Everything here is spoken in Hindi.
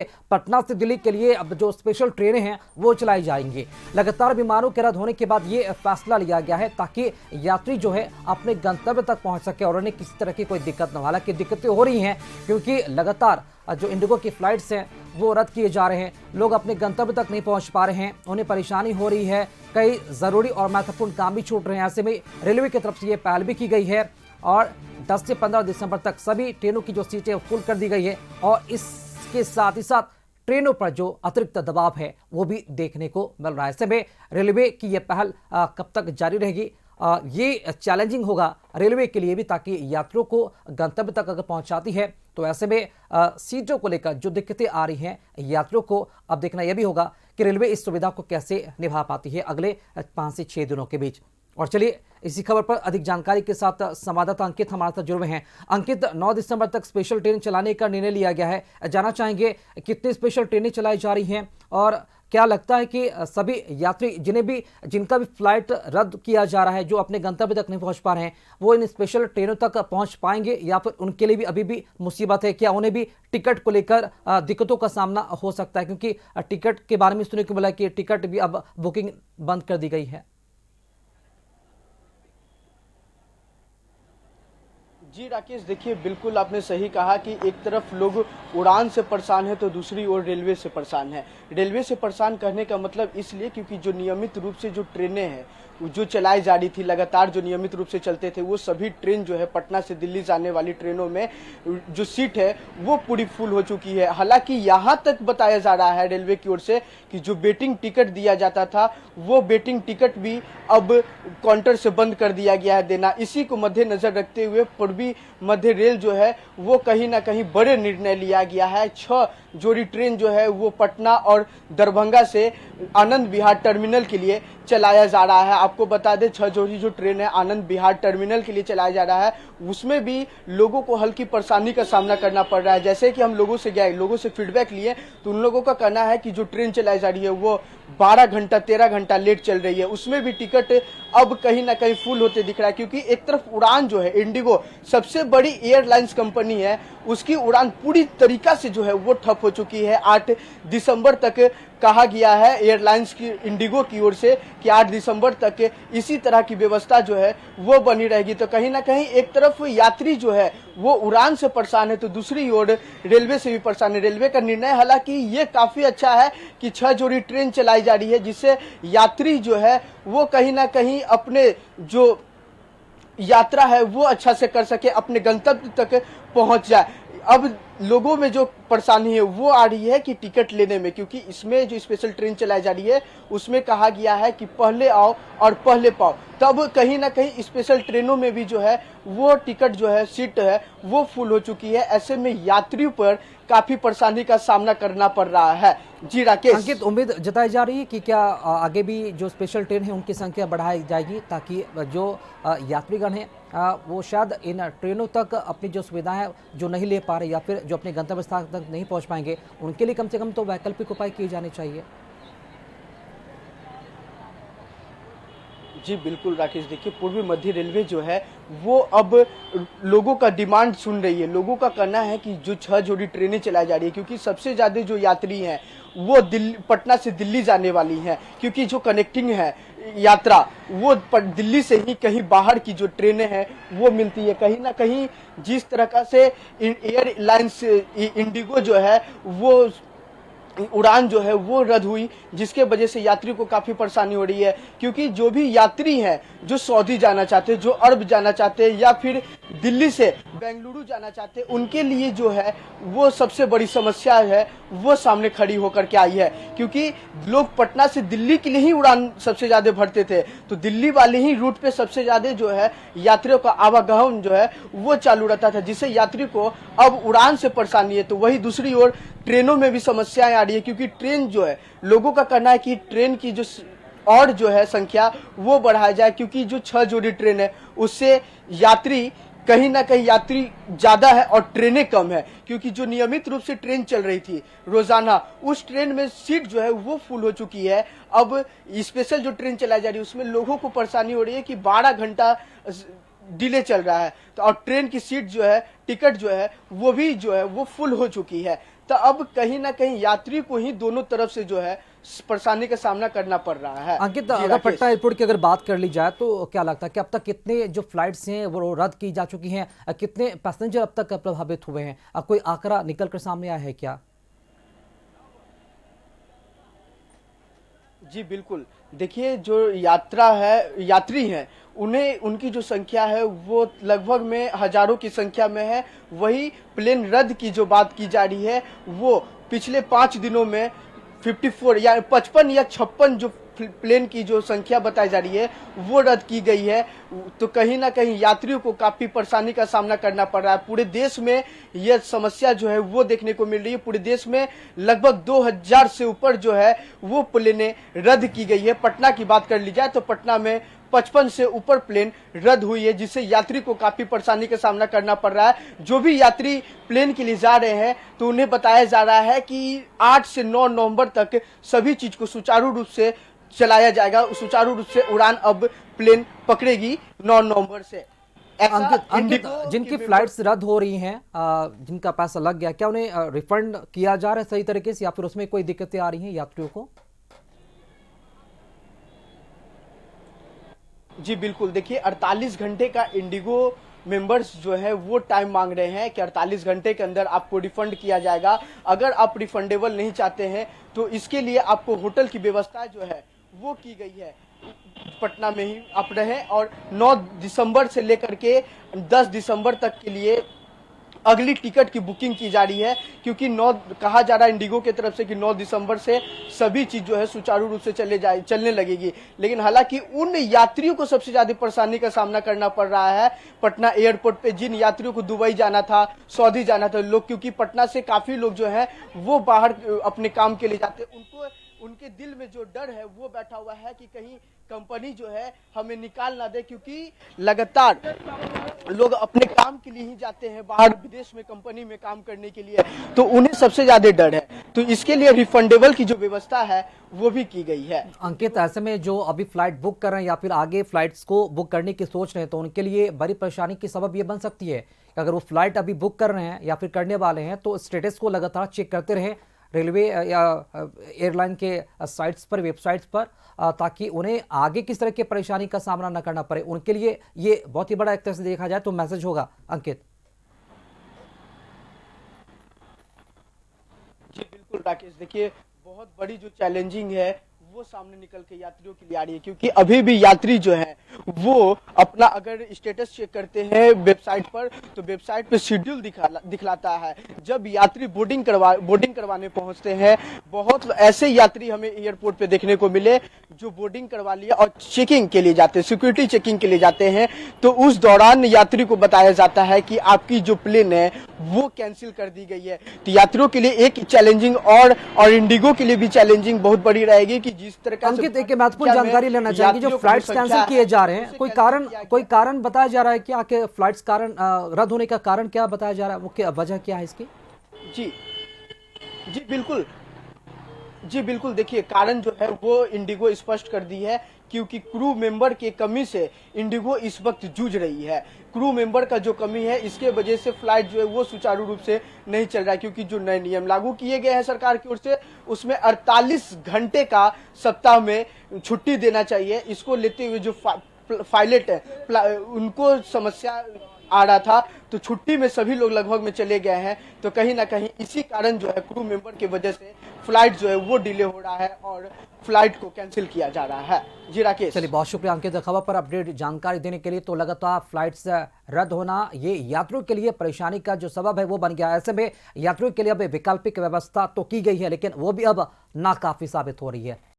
पटना से दिल्ली के लिए अब जो स्पेशल ट्रेनें हैं वो चलाई जाएंगी। लगातार विमानों के रद्द होने के बाद ये फैसला लिया गया है ताकि यात्री जो है अपने गंतव्य तक पहुंच सके और उन्हें किसी तरह की कोई दिक्कत न हो। हालांकि दिक्कतें हो रही हैं क्योंकि लगातार जो इंडिगो की फ्लाइट्स हैं वो रद्द किए जा रहे हैं, लोग अपने गंतव्य तक नहीं पहुंच पा रहे हैं, उन्हें परेशानी हो रही है, कई ज़रूरी और महत्वपूर्ण काम भी छूट रहे हैं। ऐसे में रेलवे की तरफ से ये पहल भी की गई है और 10 से 15 दिसंबर तक सभी ट्रेनों की जो सीटें फुल कर दी गई है और इसके साथ ही साथ ट्रेनों पर जो अतिरिक्त दबाव है वो भी देखने को मिल रहा है। ऐसे में रेलवे की यह पहल कब तक जारी रहेगी, ये चैलेंजिंग होगा रेलवे के लिए भी, ताकि यात्रियों को गंतव्य तक अगर पहुंचाती है तो ऐसे में सीटों को लेकर जो दिक्कतें आ रही हैं यात्रियों को अब देखना यह भी होगा कि रेलवे इस सुविधा को कैसे निभा पाती है अगले 5 से 6 दिनों के बीच। और चलिए इसी खबर पर अधिक जानकारी के साथ संवाददाता अंकित हमारे साथ जुड़े हुए हैं। अंकित, 9 दिसंबर तक स्पेशल ट्रेन चलाने का निर्णय लिया गया है, जानना चाहेंगे कितनी स्पेशल ट्रेनें चलाई जा रही हैं और क्या लगता है कि सभी यात्री जिनका भी फ्लाइट रद्द किया जा रहा है, जो अपने गंतव्य तक नहीं पहुंच पा रहे हैं, वो इन स्पेशल ट्रेनों तक पहुंच पाएंगे या फिर उनके लिए भी अभी भी मुसीबत है? क्या उन्हें भी टिकट को लेकर दिक्कतों का सामना हो सकता है? क्योंकि टिकट के बारे में सुनने को मिला कि टिकट भी अब बुकिंग बंद कर दी गई है। जी राकेश, देखिए बिल्कुल आपने सही कहा कि एक तरफ लोग उड़ान से परेशान है तो दूसरी ओर रेलवे से परेशान है। रेलवे से परेशान कहने का मतलब इसलिए क्योंकि जो नियमित रूप से जो ट्रेनें हैं जो चलाई जा रही थी, लगातार जो नियमित रूप से चलते थे, वो सभी ट्रेन जो है पटना से दिल्ली जाने वाली ट्रेनों में जो सीट है वो पूरी फुल हो चुकी है। हालांकि यहाँ तक बताया जा रहा है रेलवे की ओर से कि जो वेटिंग टिकट दिया जाता था वो वेटिंग टिकट भी अब काउंटर से बंद कर दिया गया है देना। इसी को मद्देनजर रखते हुए पूर्वी मध्य रेल जो है वो कहीं ना कहीं बड़े निर्णय लिया गया है। 6 जोड़ी ट्रेन जो है वो पटना और दरभंगा से आनंद विहार टर्मिनल के लिए चलाया जा रहा है। आपको बता दें 6 जोड़ी जो ट्रेन है आनंद विहार टर्मिनल के लिए चलाया जा रहा है, उसमें भी लोगों को हल्की परेशानी का सामना करना पड़ रहा है। जैसे कि हम लोगों से फीडबैक लिए तो उन लोगों का कहना है कि जो ट्रेन चलाई जा रही है वो 12 घंटा 13 घंटा लेट चल रही है, उसमें भी टिकट अब कहीं ना कहीं फुल होते दिख रहा है। क्योंकि एक तरफ उड़ान जो है इंडिगो सबसे बड़ी एयरलाइंस कंपनी है, उसकी उड़ान पूरी तरीका से जो है वो ठप हो चुकी है। 8 दिसंबर तक कहा गया है एयरलाइंस की इंडिगो की ओर से कि 8 दिसंबर तक इसी तरह की व्यवस्था जो है वो बनी रहेगी। तो कहीं ना कहीं एक तरफ यात्री जो है वो उड़ान से परेशान है तो दूसरी ओर रेलवे से भी परेशान है। रेलवे का निर्णय हालांकि ये काफी अच्छा है कि 6 जोड़ी ट्रेन चलाई जा रही है, जिससे यात्री जो है वो कहीं ना कहीं अपने जो यात्रा है वो अच्छा से कर सके, अपने गंतव्य तक पहुंच जाए। अब लोगों में जो परेशानी है वो आ रही है कि टिकट लेने में, क्योंकि इसमें जो स्पेशल ट्रेन चलाई जा रही है उसमें कहा गया है कि पहले आओ और पहले पाओ। तब कहीं ना कहीं स्पेशल ट्रेनों में भी जो है वो टिकट जो है सीट है वो फुल हो चुकी है। ऐसे में यात्रियों पर काफी परेशानी का सामना करना पड़ रहा है। जी राकेश। अंकित, उम्मीद जताई जा रही है कि क्या आगे भी जो स्पेशल ट्रेन है उनकी संख्या बढ़ाई जाएगी ताकि जो यात्रीगण हैं वो शायद इन ट्रेनों तक अपनी जो सुविधाएं जो नहीं ले पा रहे या फिर जो अपने गंतव्य स्थान तक नहीं पहुंच पाएंगे, उनके लिए कम से कम तो वैकल्पिक उपाय किए जाने चाहिए। जी बिल्कुल राकेश, देखिए पूर्वी मध्य रेलवे जो है वो अब लोगों का डिमांड सुन रही है। लोगों का कहना है कि जो 6 जोड़ी ट्रेनें चलाई जा रही है, क्योंकि सबसे ज़्यादा जो यात्री हैं वो पटना से दिल्ली जाने वाली हैं, क्योंकि जो कनेक्टिंग है यात्रा वो दिल्ली से ही कहीं बाहर की जो ट्रेनें हैं वो मिलती है। कहीं ना कहीं जिस तरह से एयरलाइंस इंडिगो जो है वो उड़ान जो है वो रद्द हुई, जिसके वजह से यात्री को काफी परेशानी हो रही है। क्योंकि जो भी यात्री हैं जो सऊदी जाना चाहते हैं, जो अरब जाना चाहते हैं या फिर दिल्ली से बेंगलुरु जाना चाहते हैं, उनके लिए जो है वो सबसे बड़ी समस्या है वो सामने खड़ी होकर के आई है। क्योंकि लोग पटना से दिल्ली के लिए ही उड़ान सबसे ज्यादा भरते थे, तो दिल्ली वाले ही रूट पे सबसे ज्यादा जो है यात्रियों का आवागमन जो है वो चालू रहता था, जिससे यात्री को अब उड़ान से परेशानी है। तो वही दूसरी ओर ट्रेनों में भी समस्याएं आ रही है, क्योंकि ट्रेन जो है लोगों का कहना है कि ट्रेन की जो और जो है संख्या वो बढ़ाया जाए, क्योंकि जो 6 जोड़ी ट्रेन है उससे यात्री कहीं ना कहीं यात्री ज्यादा है और ट्रेनें कम है। क्योंकि जो नियमित रूप से ट्रेन चल रही थी रोजाना, उस ट्रेन में सीट जो है वो फुल हो चुकी है। अब स्पेशल जो ट्रेन चलाई जा रही है उसमें लोगों को परेशानी हो रही है कि 12 घंटा डिले चल रहा है, तो और ट्रेन की सीट जो है टिकट जो है वो भी जो है वो फुल हो चुकी है। तो अब कहीं ना कहीं यात्री को ही दोनों तरफ से जो है परेशानी का सामना करना पड़ रहा है। अंकित, जी अगर राकेश। पटना एयरपोर्ट की अगर बात कर ली जाए तो क्या लगता है कि अब तक कितने जो फ्लाइट्स हैं वो रद्द की जा चुकी हैं, कितने पैसेंजर अब तक प्रभावित हुए हैं, अब कोई आंकड़ा निकल कर सामने आया है क्या? जी बिल्कुल, देखिए जो यात्री हैं उन्हें उनकी जो संख्या है वो लगभग में हजारों की संख्या में है। वही प्लेन रद्द की जो बात की जा रही है वो पिछले 5 दिनों में 54 या 55 या 56 जो प्लेन की जो संख्या बताई जा रही है वो रद्द की गई है। तो कहीं ना कहीं यात्रियों को काफी परेशानी का सामना करना पड़ रहा है। पूरे देश में यह समस्या जो है वो देखने को मिल रही है। पूरे देश में लगभग 2000 से ऊपर जो है वो प्लेनें रद्द की गई है। पटना की बात कर ली जाए तो पटना में 55 से ऊपर प्लेन रद्द हुई है, जिससे यात्री को काफी परेशानी का सामना करना पड़ रहा है। जो भी यात्री प्लेन के लिए जा रहे हैं तो उन्हें बताया जा रहा है कि 8 से 9 नवंबर तक सभी चीज को सुचारू रूप से चलाया जाएगा। सुचारू रूप से उड़ान अब प्लेन पकड़ेगी 9 नवंबर से। अंकित, जिनकी फ्लाइट्स रद्द हो रही हैं, जिनका पैसा लग गया, क्या उन्हें रिफंड किया जा रहा है सही तरीके से, या फिर उसमें कोई दिक्कतें आ रही हैं यात्रियों को? जी बिल्कुल, देखिए 48 घंटे का इंडिगो मेंबर्स जो है वो टाइम मांग रहे हैं कि 48 घंटे के अंदर आपको रिफंड किया जाएगा। अगर आप रिफंडेबल नहीं चाहते हैं तो इसके लिए आपको होटल की व्यवस्था जो है वो की गई है। पटना में ही आप रहें और 9 दिसंबर से लेकर के 10 दिसंबर तक के लिए अगली टिकट की बुकिंग की जा रही है, क्योंकि कहा जा रहा है इंडिगो की तरफ से कि 9 दिसंबर से सभी चीज जो है सुचारू रूप से चलने लगेगी। लेकिन हालांकि उन यात्रियों को सबसे ज्यादा परेशानी का सामना करना पड़ रहा है पटना एयरपोर्ट पे, जिन यात्रियों को दुबई जाना था, सऊदी जाना था लोग, क्योंकि पटना से काफी लोग जो है वो बाहर अपने काम के लिए जाते हैं। उनके दिल में जो डर है वो बैठा हुआ है कि कहीं कंपनी जो है हमें निकाल ना दे, क्योंकि लगातार लोग अपने काम के लिए ही जाते हैं बाहर विदेश में कंपनी में काम करने के लिए, तो उन्हें सबसे ज्यादा डर है। तो इसके लिए रिफंडेबल की जो व्यवस्था है वो भी की गई है। अंकित, ऐसे में जो अभी फ्लाइट बुक कर रहे हैं या फिर आगे फ्लाइट्स को बुक करने की सोच रहे हैं तो उनके लिए बड़ी परेशानी की सबब ये बन सकती है कि अगर वो फ्लाइट अभी बुक कर रहे हैं या फिर करने वाले हैं तो स्टेटस को लगातार चेक करते रहें रेलवे या एयरलाइन के साइट्स पर, वेबसाइट्स पर, ताकि उन्हें आगे किस तरह की परेशानी का सामना न करना पड़े। उनके लिए ये बहुत ही बड़ा, एक तरह से देखा जाए तो मैसेज होगा। अंकित जी बिल्कुल राकेश, देखिए बहुत बड़ी जो चैलेंजिंग है वो सामने निकल के यात्रियों के लिए आ रही है, क्योंकि अभी भी यात्री जो है वो अपना अगर स्टेटस चेक करते हैं वेबसाइट पर तो वेबसाइट पे शेड्यूल दिखलाता है। जब यात्री बोर्डिंग करवाने पहुंचते हैं, बहुत ऐसे यात्री हमें एयरपोर्ट पे देखने को मिले जो बोर्डिंग करवा लिया और चेकिंग के लिए जाते हैं, सिक्योरिटी चेकिंग के लिए जाते हैं, तो उस दौरान यात्री को बताया जाता है कि आपकी जो प्लेन है वो कैंसिल कर दी गई है। तो यात्रियों के लिए एक चैलेंजिंग और इंडिगो के लिए भी चैलेंजिंग बहुत बड़ी रहेगी कि जिस तरह का अंकित, एक महत्वपूर्ण जानकारी लेना चाहेंगे, जो फ्लाइट्स कैंसिल किए जा रहे हैं, कोई कारण बताया जा रहा है क्या कि फ्लाइट्स कारण रद्द होने का कारण क्या बताया जा रहा है, मुख्य वजह क्या है इसकी? जी जी बिल्कुल, जी बिल्कुल, देखिए कारण जो है वो इंडिगो स्पष्ट कर दी है, क्योंकि क्रू मेंबर की कमी से इंडिगो इस वक्त जूझ रही है। क्रू मेंबर का जो कमी है इसके वजह से फ्लाइट जो है वो सुचारू रूप से नहीं चल रहा है, क्योंकि जो नए नियम लागू किए गए हैं सरकार की ओर से उसमें 48 घंटे का सप्ताह में छुट्टी देना चाहिए। इसको लेते हुए जो पायलट है उनको समस्या आ रहा था, तो छुट्टी में सभी लोग लगभग में चले गए हैं। तो कहीं ना कहीं इसी कारण जो है क्रू मेंबर की वजह से फ्लाइट जो है वो डिले हो रहा है और फ्लाइट को कैंसिल किया जा रहा है। जी राकेश, चलिए, बहुत शुक्रिया अंकित खबर पर अपडेट जानकारी देने के लिए। तो लगातार फ्लाइट्स रद्द होना ये यात्रियों के लिए परेशानी का जो सबब है वो बन गया। ऐसे में यात्रियों के लिए अब वैकल्पिक व्यवस्था तो की गई है, लेकिन वो भी अब नाकाफी साबित हो रही है।